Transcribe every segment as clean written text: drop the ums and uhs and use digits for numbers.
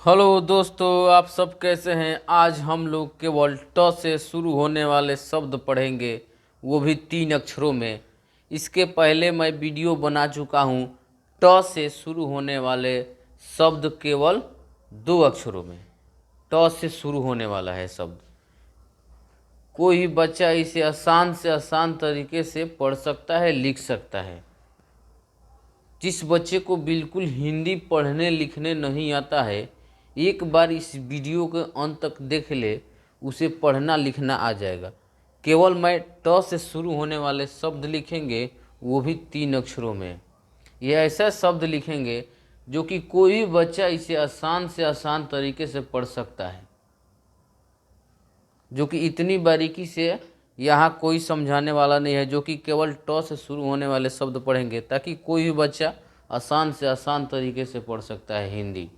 Hello दोस्तों, आप सब कैसे हैं। आज हम लोग केवल ट से शुरू होने वाले शब्द पढ़ेंगे, वो भी 3 अक्षरों में। इसके पहले मैं वीडियो बना चुका हूँ ट से शुरू होने वाले शब्द केवल 2 अक्षरों में। ट से शुरू होने वाला है शब्द। कोई भी बच्चा इसे आसान से आसान तरीके से पढ़ सकता है, लिख सकता है। जिस बच्चे को बिल्कुल हिंदी पढ़ने लिखने नहीं आता है, एक बार इस वीडियो के अंत तक देख ले, उसे पढ़ना लिखना आ जाएगा। केवल मैं ट से शुरू होने वाले शब्द लिखेंगे, वो भी 3 अक्षरों में। यह ऐसा शब्द लिखेंगे जो कि कोई भी बच्चा इसे आसान से आसान तरीके से पढ़ सकता है, जो कि इतनी बारीकी से यहाँ कोई समझाने वाला नहीं है। जो कि केवल ट से शुरू होने वाले शब्द पढ़ेंगे ताकि कोई भी बच्चा आसान से आसान तरीके से पढ़ सकता है हिंदी।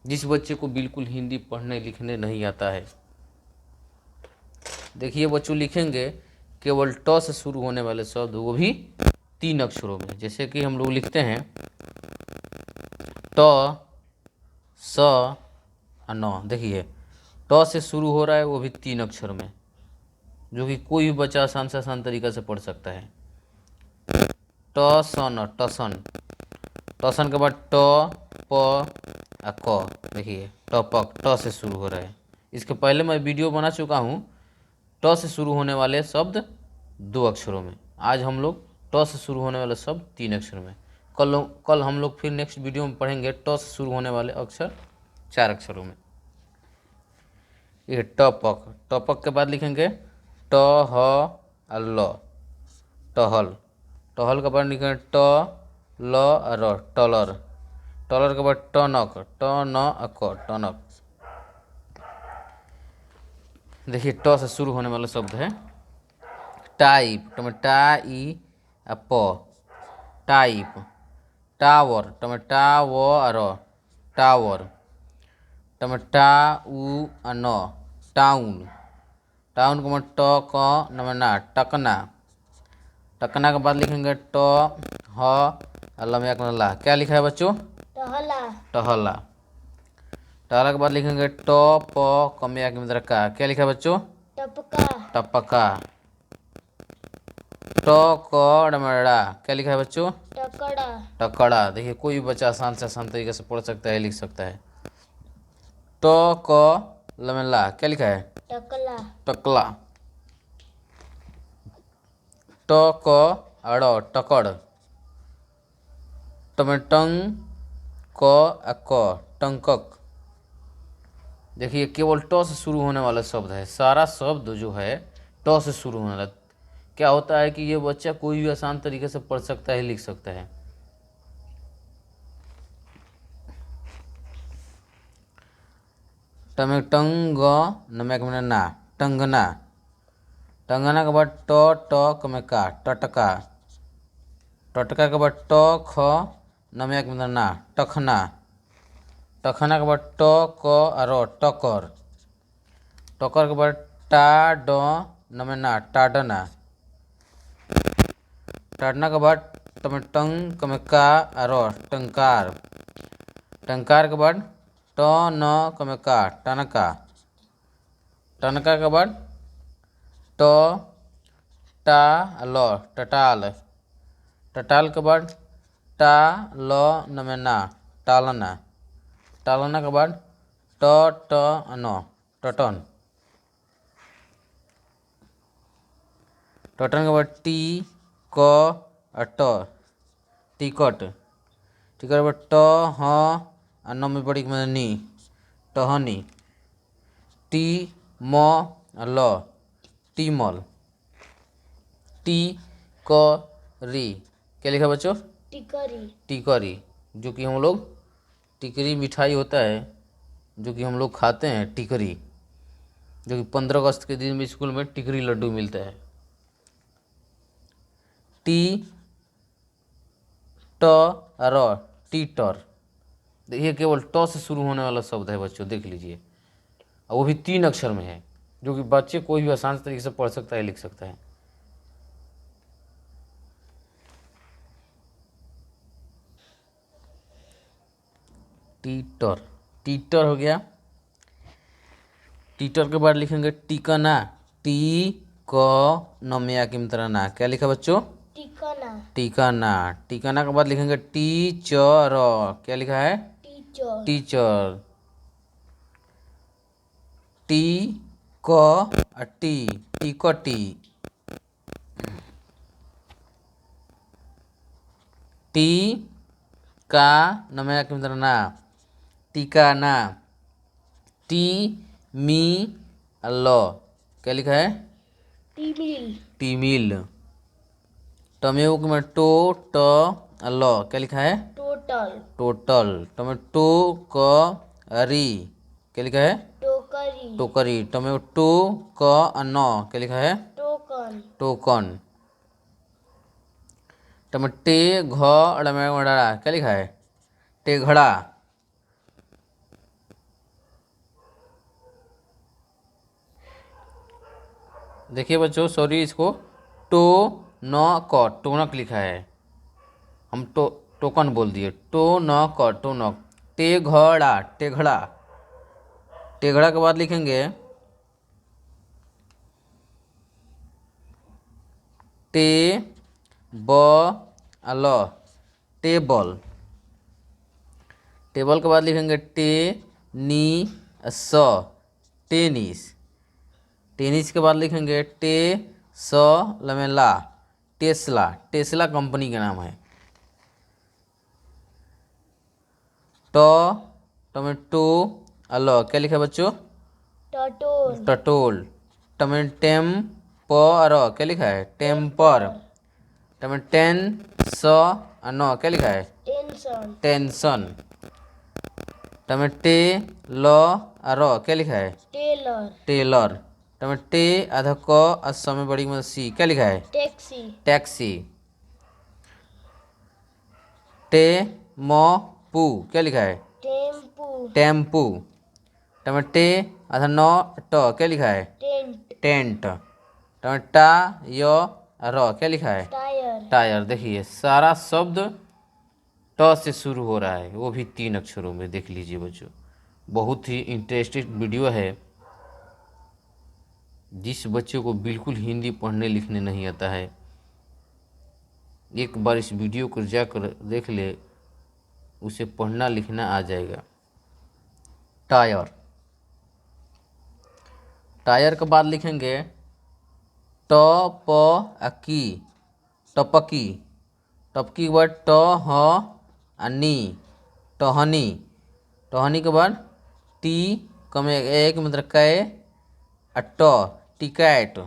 जिस बच्चे को बिल्कुल हिंदी पढ़ने लिखने नहीं आता है, देखिए बच्चों, लिखेंगे केवल ट से शुरू होने वाले शब्द, वो भी 3 अक्षरों में। जैसे कि हम लोग लिखते हैं ट स न। देखिए ट से शुरू हो रहा है, वो भी 3 अक्षर में, जो कि कोई भी बच्चा आसान से आसान तरीका से पढ़ सकता है। टसन, टसन। टसन के बाद ट प आ क। देखिए टपक, ट से शुरू हो रहा है। इसके पहले मैं वीडियो बना चुका हूँ ट से शुरू होने वाले शब्द 2 अक्षरों में। आज हम लोग ट से शुरू होने वाले शब्द 3 अक्षर में। कल हम लोग फिर नेक्स्ट वीडियो में पढ़ेंगे ट से शुरू होने वाले अक्षर 4 अक्षरों में। ये टपक, टपक के बाद लिखेंगे ट ह ल, टहल। टहल के बाद लिखेंगे ट ल र, टलर। टलर के बाद टनक, ट न क, टनक। देखिए ट से शुरू होने वाला शब्द है टाइप, टमेटा ई प, टाइप। टावर, टमेटा व र, टावर। टमेटा उ न, टाउन। टाउन के बाद ट क नमना, टकना। टकना के बाद लिखेंगे ट ह ला। क्या लिखा है बच्चों? टहला। टहला। टहला के बाद लिखेंगे ट प कमिया के का। क्या लिखा है बच्चों? टपका। टपका। ट क डमड़ा। क्या लिखा है बच्चों? टकड़ा। टकड़ा। देखिए कोई भी बच्चा आसान से आसान तरीके से पढ़ सकता है, लिख सकता है। ट क लमेला। क्या लिखा है? टकला। टकला। ट क अड़, टकड़। टमेटंग क टंकक। देखिए केवल ट से शुरू होने वाला शब्द है। सारा शब्द जो है ट से शुरू होने वाला। क्या होता है कि ये बच्चा कोई भी आसान तरीके से पढ़ सकता है, लिख सकता है। टमेटंग नमक में ना, टंगना। टंगना के बाद ट ट कमेका, टटका। टटका के बाद ट ख नमक में ना, टखना। टखना के बाद ट क र, टकर। टकर के बाद टा ड नमना, टाडना। टाडना के बाद टमेटंग कमेका र, टंकार। टंकार के बाद ट न कमेका, टनका। टनका के बाद ट टा ल, टटाल। टटाल के बाद टा ल नमना, टालना। टालना के बाद ट ट न, टटन। टटन के बाद टी क ट, टिकट। टिकट के बाद ट ह न में बड़ी नी, टहनी। टी म ल, टीमल। टी क री। क्या लिखा बच्चों? टिकरी। टिकरी। जो कि हम लोग टिकरी मिठाई होता है, जो कि हम लोग खाते हैं, टिकरी। जो कि 15 अगस्त के दिन में स्कूल में टिकरी लड्डू मिलता है। टी ट र, टीटर। देखिए केवल ट से शुरू होने वाला शब्द है बच्चों, देख लीजिए। और वो भी 3 अक्षर में है, जो कि बच्चे कोई भी आसान तरीके से पढ़ सकता है, लिख सकता है। टीटर, टीटर हो गया। टीटर के बाद लिखेंगे टिकना, टी क नमया की तरह ना, क्या लिखा बच्चों? टिकना, टिकना। टिकना के बाद लिखेंगे टीचर, क्या लिखा है? Teacher, teacher. टी क टी, टिकटी। टी का नमया की तरह ना, टिकाना। टी मी ल, क्या लिखा है? टीमिल, टीमिल। टमेऊ में टो ट ल, क्या लिखा है? Total, total. टमेटो क री, क्या लिखा है? टोकरी, टोकरी। टमेटो क न, क्या लिखा है? Token, token. टमटे घ अड़ा, क्या लिखा है? टेघड़ा। देखिए बच्चों, सॉरी, इसको टो न क टोनक लिखा है, हम टोकन बोल दिए। टो न क टोनक। टेघड़ा, टेघड़ा। टेघड़ा के बाद लिखेंगे टे ब ल, टेबल। टेबल के बाद लिखेंगे टे नी स, टेनिस। टेनिस के बाद लिखेंगे टे स लमेला, टेस्ला। टेस्ला कंपनी का नाम है। ट टमेटो ल, क्या लिखा है बच्चों? टटोल, टटोल। टमेटेम प र, क्या लिखा है? टेम्पर। टमेटेन स न, क्या लिखा है? Tension, tension. टमेटे ल र, क्या लिखा है? Taylor, Taylor. टमेटे आधा क समय बड़ी मतलब सी, क्या लिखा है? Taxi, taxi. टे म पू, क्या लिखा है? Tempo, tempo. टमेटे आधा न ट, क्या लिखा है? Tent, tent. टमाटा य र, क्या लिखा है? Tyre, tyre. देखिए सारा शब्द ट से शुरू हो रहा है, वो भी 3 अक्षरों में। देख लीजिए बच्चों, बहुत ही इंटरेस्टिंग वीडियो है। जिस बच्चे को बिल्कुल हिंदी पढ़ने लिखने नहीं आता है, एक बार इस वीडियो को जाकर देख ले, उसे पढ़ना लिखना आ जाएगा। टायर। टायर के बाद लिखेंगे टपकी, टपकी। टपकी के बाद ट ह नी, टहनी। टहनी के बाद टी कमे एक मतलब कै ट, टिकैट।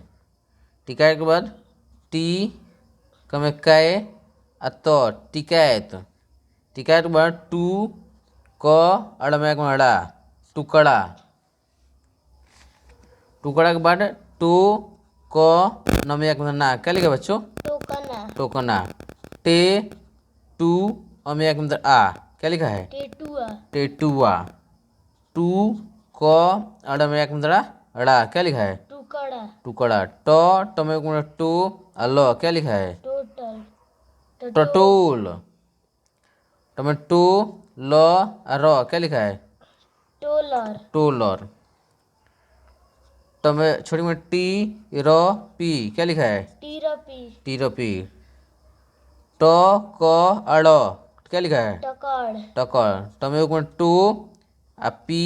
टिकैट के बाद टी कमे कै त, टिकैत। टिकैट के बाद टू क अड़मैक मड़ा, टुकड़ा। टुकड़ा के बाद टो क नमयक ना, क्या लिखा बच्चों? टोकना, टोकना। टे टू अमयक आ, क्या लिखा है? टेटुआ, टेटुआ। टू क अड़मयक अड़ा, क्या लिखा है? टुकड़ा, टुकड़ा। ट टमयक टू अल, क्या लिखा है? टोटल, टटोल। टमेटो ल र, क्या लिखा है? टोलर, टोलर। टमे छोटी में टी र पी, क्या लिखा है? टीरपी, टीरपी। ट क अड़, क्या लिखा है? टकड़, टकर। टमे में टू पी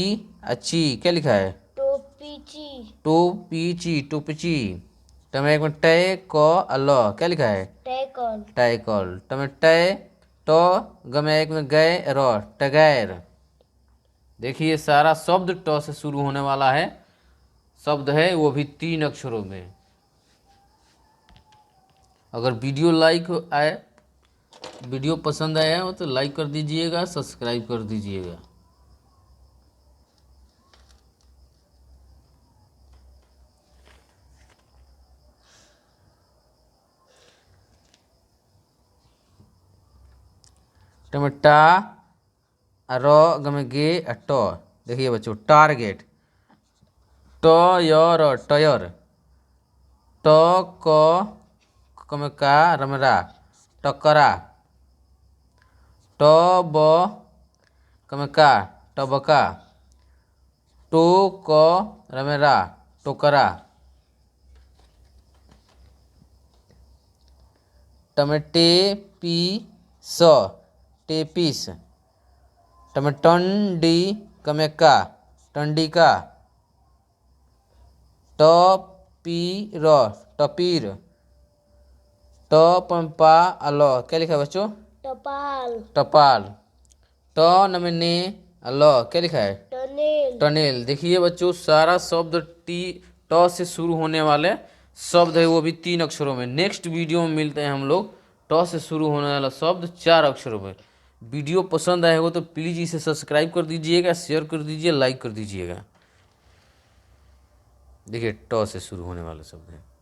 ची, क्या लिखा है? टोपीची, टू पी ची, टूपची। टमे में टे क अल, क्या लिखा है? टैकल, टाइकल। टमे टे ट गमे एक में गए र, टगैर। देखिए सारा शब्द ट से शुरू होने वाला है शब्द है, वो भी 3 अक्षरों में। अगर वीडियो वीडियो पसंद आया हो तो लाइक कर दीजिएगा, सब्सक्राइब कर दीजिएगा। टमाटा र गमे गे ट। देखिए बच्चों, टारगेट। ट य र, टयर। ट क कमे का रमरा, टकरा। ट ब कमे का, टबका। टोकरा, टोकरा। टमेटेपीस, टेपिस। टमेटंडी कमेका, टंडिका। Tapir, Tapir. टपंपा अल, क्या लिखा है बच्चों? टपाल। टपाल। ट नमने अल, क्या लिखा है? टनेल। टनेल। देखिए बच्चों, सारा शब्द ट से शुरू होने वाले शब्द है, वो भी 3 अक्षरों में। नेक्स्ट वीडियो में मिलते हैं हम लोग ट से शुरू होने वाला शब्द 4 अक्षरों में। वीडियो पसंद आए हो तो प्लीज़ इसे सब्सक्राइब कर दीजिएगा, शेयर कर दीजिए, लाइक कर दीजिएगा। देखिए ट से शुरू होने वाला शब्द है।